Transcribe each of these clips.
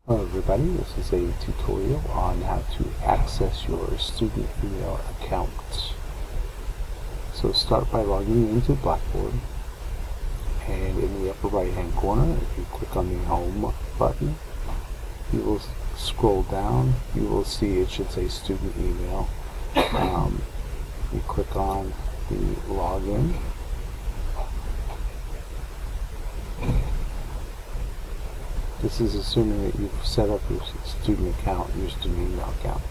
Hello everybody, this is a tutorial on how to access your student email account. So start by logging into Blackboard, and in the upper right hand corner, if you click on the home button, you will scroll down, you will see it should say student email. You click on the login. This is assuming that you've set up your student account, your student email account.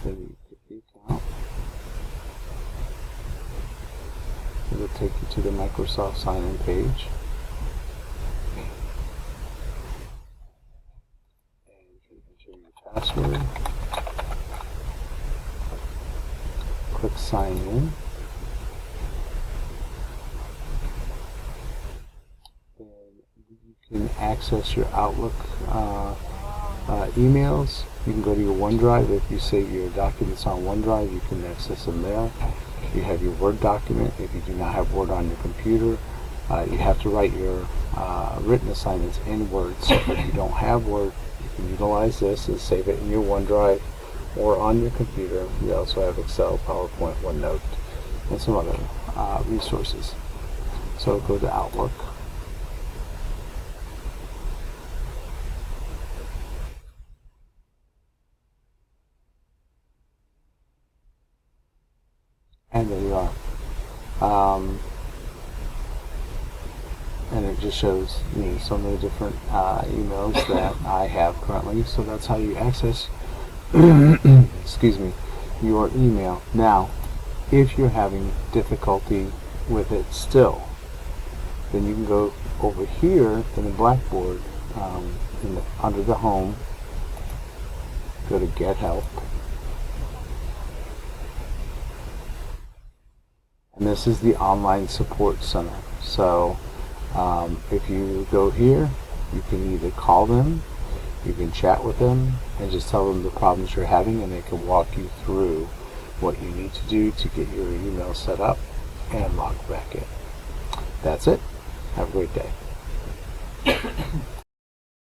Then you click the account. It'll take you to the Microsoft sign-in page. And you can enter your password. Click sign in. You can access your Outlook emails. You can go to your OneDrive. If you save your documents on OneDrive, you can access them there. You have your Word document. If you do not have Word on your computer, you have to write your written assignments in Word. So if you don't have Word, you can utilize this and save it in your OneDrive or on your computer. We also have Excel, PowerPoint, OneNote, and some other resources. So go to Outlook. And there you are. And it just shows me so many different emails that I have currently. So that's how you access excuse me, your email. Now, if you're having difficulty with it still, then you can go over here in the Blackboard, under the home, go to Get Help. And this is the Online Support Center. So if you go here, you can either call them, you can chat with them, and just tell them the problems you're having, and they can walk you through what you need to do to get your email set up and log back in. That's it. Have a great day.